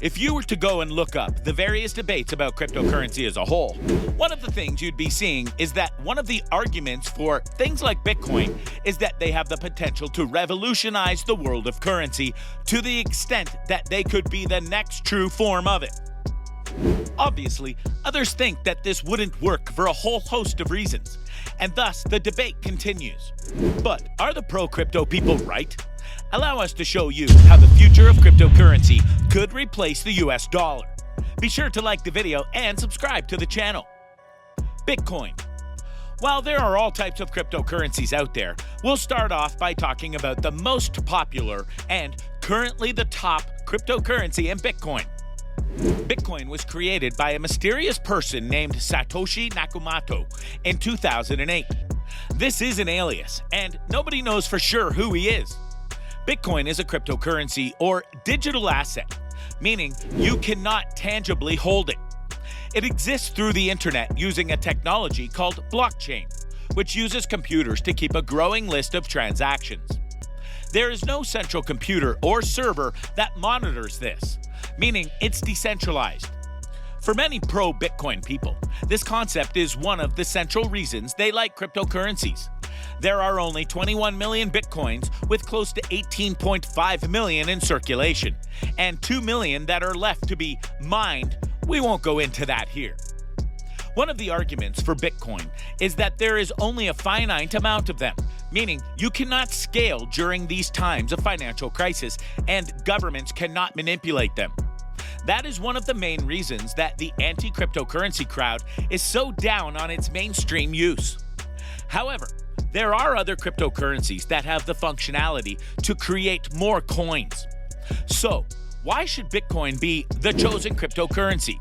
If you were to go and look up the various debates about cryptocurrency as a whole, one of the things you'd be seeing is that one of the arguments for things like Bitcoin is that they have the potential to revolutionize the world of currency to the extent that they could be the next true form of it. Obviously, others think that this wouldn't work for a whole host of reasons, and thus the debate continues. But are the pro-crypto people right? Allow us to show you how the future of cryptocurrency could replace the US dollar. Be sure to like the video and subscribe to the channel. Bitcoin. While there are all types of cryptocurrencies out there, we'll start off by talking about the most popular and currently the top cryptocurrency in Bitcoin. Bitcoin was created by a mysterious person named Satoshi Nakamoto in 2008. This is an alias, and nobody knows for sure who he is. Bitcoin is a cryptocurrency or digital asset, meaning you cannot tangibly hold it. It exists through the internet using a technology called blockchain, which uses computers to keep a growing list of transactions. There is no central computer or server that monitors this, meaning it's decentralized. For many pro-Bitcoin people, this concept is one of the central reasons they like cryptocurrencies. There are only 21 million Bitcoins with close to 18.5 million in circulation, and 2 million that are left to be mined. We won't go into that here. One of the arguments for Bitcoin is that there is only a finite amount of them, meaning you cannot scale during these times of financial crisis and governments cannot manipulate them. That is one of the main reasons that the anti-cryptocurrency crowd is so down on its mainstream use. However, there are other cryptocurrencies that have the functionality to create more coins. So, why should Bitcoin be the chosen cryptocurrency?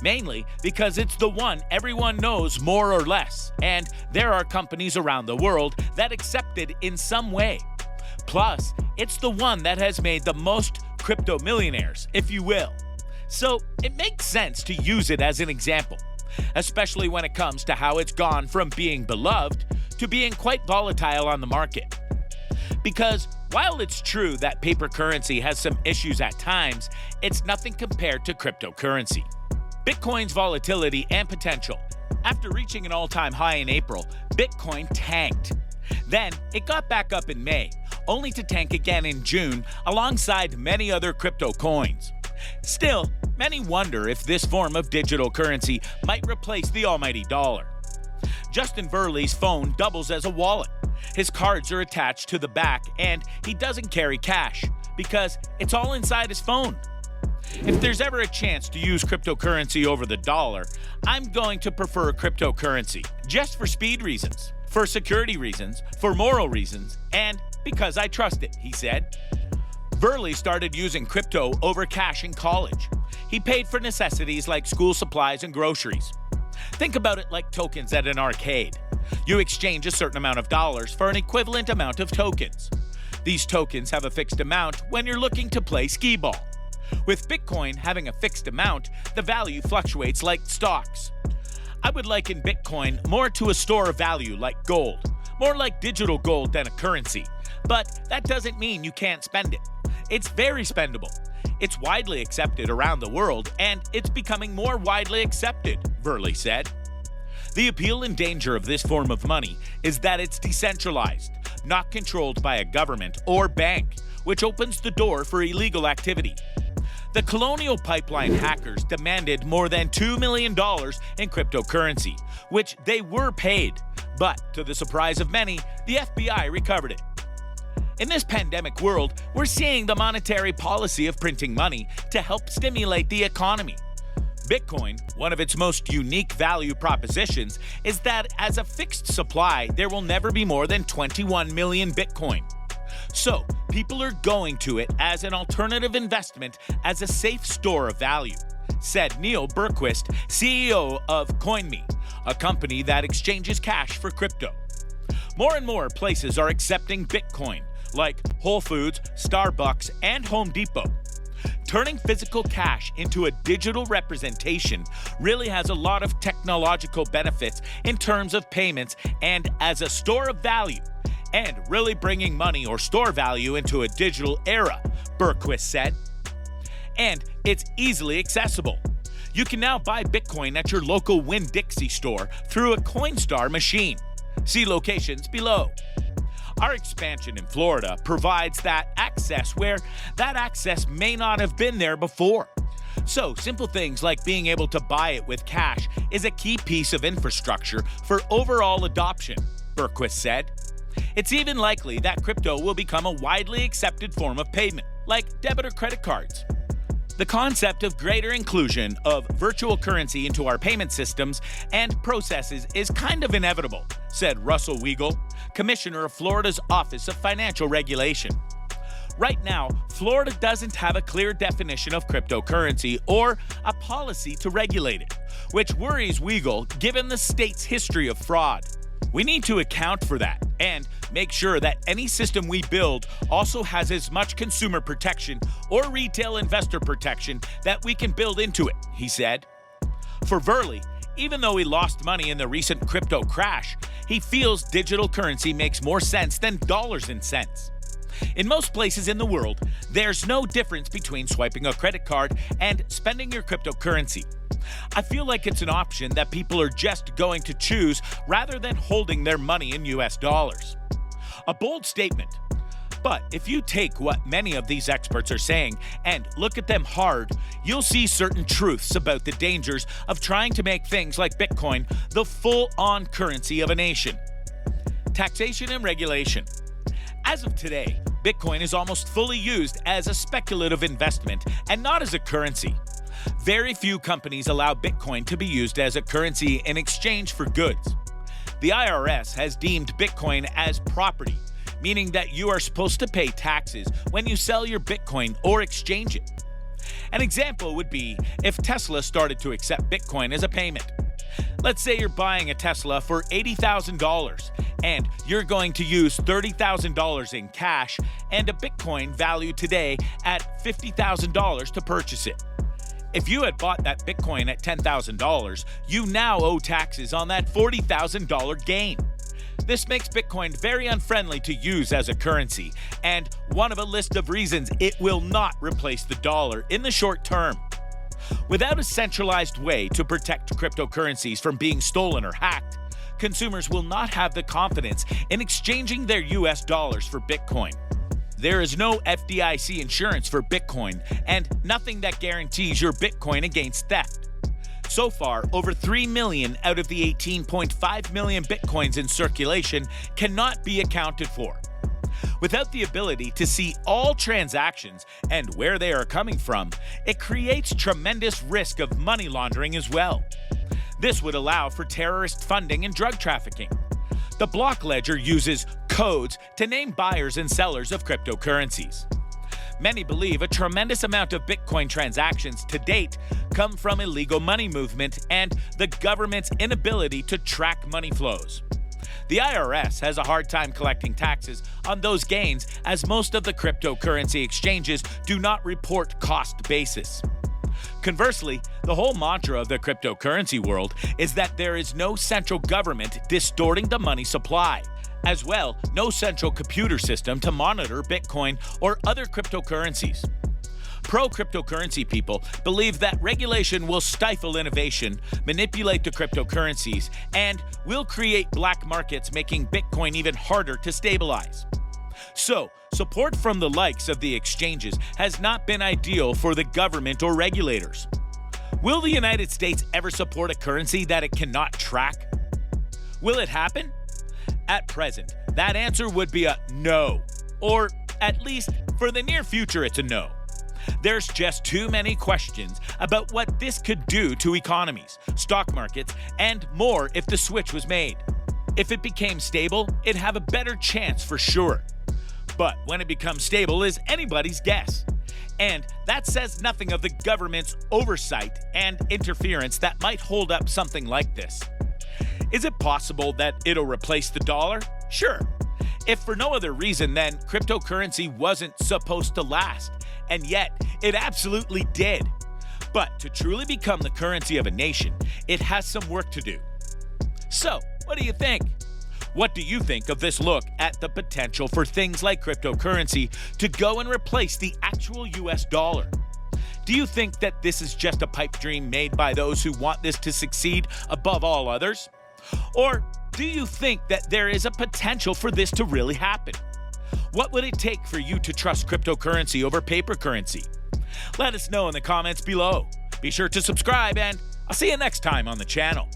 Mainly because it's the one everyone knows more or less, and there are companies around the world that accept it in some way. Plus, it's the one that has made the most crypto millionaires, if you will. So, it makes sense to use it as an example, especially when it comes to how it's gone from being beloved to being quite volatile on the market. Because while it's true that paper currency has some issues at times, it's nothing compared to cryptocurrency. Bitcoin's volatility and potential. After reaching an all-time high in April, Bitcoin tanked. Then it got back up in May, only to tank again in June alongside many other crypto coins. Still, many wonder if this form of digital currency might replace the almighty dollar. Justin Verley's phone doubles as a wallet. His cards are attached to the back and he doesn't carry cash because it's all inside his phone. If there's ever a chance to use cryptocurrency over the dollar, I'm going to prefer cryptocurrency, just for speed reasons, for security reasons, for moral reasons, and because I trust it, he said. Verley started using crypto over cash in college. He paid for necessities like school supplies and groceries. Think about it like tokens at an arcade. You exchange a certain amount of dollars for an equivalent amount of tokens. These tokens have a fixed amount when you're looking to play skee-ball. With Bitcoin having a fixed amount, the value fluctuates like stocks. I would liken Bitcoin more to a store of value like gold, more like digital gold than a currency. But that doesn't mean you can't spend it. It's very spendable. It's widely accepted around the world, and it's becoming more widely accepted, Verley said. The appeal and danger of this form of money is that it's decentralized, not controlled by a government or bank, which opens the door for illegal activity. The Colonial Pipeline hackers demanded more than $2 million in cryptocurrency, which they were paid, but to the surprise of many, the FBI recovered it. In this pandemic world, we're seeing the monetary policy of printing money to help stimulate the economy. Bitcoin, one of its most unique value propositions, is that as a fixed supply, there will never be more than 21 million Bitcoin. So, people are going to it as an alternative investment as a safe store of value, said Neil Berquist, CEO of CoinMe, a company that exchanges cash for crypto. More and more places are accepting Bitcoin, like Whole Foods, Starbucks, and Home Depot. Turning physical cash into a digital representation really has a lot of technological benefits in terms of payments and as a store of value, and really bringing money or store value into a digital era, Berquist said. and it's easily accessible. You can now buy Bitcoin at your local Winn-Dixie store through a Coinstar machine. See locations below. Our expansion in Florida provides that access where that access may not have been there before. So, simple things like being able to buy it with cash is a key piece of infrastructure for overall adoption, Bergquist said. It's even likely that crypto will become a widely accepted form of payment, like debit or credit cards. The concept of greater inclusion of virtual currency into our payment systems and processes is kind of inevitable, said Russell Weigel, Commissioner of Florida's Office of Financial Regulation. Right now, Florida doesn't have a clear definition of cryptocurrency or a policy to regulate it, which worries Weigel given the state's history of fraud. We need to account for that and make sure that any system we build also has as much consumer protection or retail investor protection that we can build into it, he said. For Verley, even though he lost money in the recent crypto crash, he feels digital currency makes more sense than dollars and cents. In most places in the world, there's no difference between swiping a credit card and spending your cryptocurrency. I feel like it's an option that people are just going to choose rather than holding their money in US dollars. A bold statement. But if you take what many of these experts are saying and look at them hard, you'll see certain truths about the dangers of trying to make things like Bitcoin the full-on currency of a nation. Taxation and regulation. As of today, Bitcoin is almost fully used as a speculative investment and not as a currency. Very few companies allow Bitcoin to be used as a currency in exchange for goods. The IRS has deemed Bitcoin as property, meaning that you are supposed to pay taxes when you sell your Bitcoin or exchange it. An example would be if Tesla started to accept Bitcoin as a payment. Let's say you're buying a Tesla for $80,000 and you're going to use $30,000 in cash and a Bitcoin valued today at $50,000 to purchase it. If you had bought that Bitcoin at $10,000, you now owe taxes on that $40,000 gain. This makes Bitcoin very unfriendly to use as a currency, and one of a list of reasons it will not replace the dollar in the short term. Without a centralized way to protect cryptocurrencies from being stolen or hacked, consumers will not have the confidence in exchanging their US dollars for Bitcoin. There is no FDIC insurance for Bitcoin and nothing that guarantees your Bitcoin against theft. So far, over 3 million out of the 18.5 million Bitcoins in circulation cannot be accounted for. Without the ability to see all transactions and where they are coming from, it creates tremendous risk of money laundering as well. This would allow for terrorist funding and drug trafficking. The block ledger uses codes to name buyers and sellers of cryptocurrencies. Many believe a tremendous amount of Bitcoin transactions to date come from illegal money movement and the government's inability to track money flows. The IRS has a hard time collecting taxes on those gains as most of the cryptocurrency exchanges do not report cost basis. Conversely, the whole mantra of the cryptocurrency world is that there is no central government distorting the money supply. As well, no central computer system to monitor Bitcoin or other cryptocurrencies. Pro-cryptocurrency people believe that regulation will stifle innovation, manipulate the cryptocurrencies, and will create black markets, making Bitcoin even harder to stabilize. So, support from the likes of the exchanges has not been ideal for the government or regulators. Will the United States ever support a currency that it cannot track? Will it happen? At present, that answer would be a no, or at least for the near future it's a no. There's just too many questions about what this could do to economies, stock markets, and more if the switch was made. If it became stable, it'd have a better chance for sure. But when it becomes stable is anybody's guess. And that says nothing of the government's oversight and interference that might hold up something like this. Is it possible that it'll replace the dollar? Sure. If for no other reason than cryptocurrency wasn't supposed to last, and yet it absolutely did. But to truly become the currency of a nation, it has some work to do. So, what do you think? What do you think of this look at the potential for things like cryptocurrency to go and replace the actual US dollar? Do you think that this is just a pipe dream made by those who want this to succeed above all others? Or do you think that there is a potential for this to really happen? What would it take for you to trust cryptocurrency over paper currency? Let us know in the comments below. Be sure to subscribe, and I'll see you next time on the channel.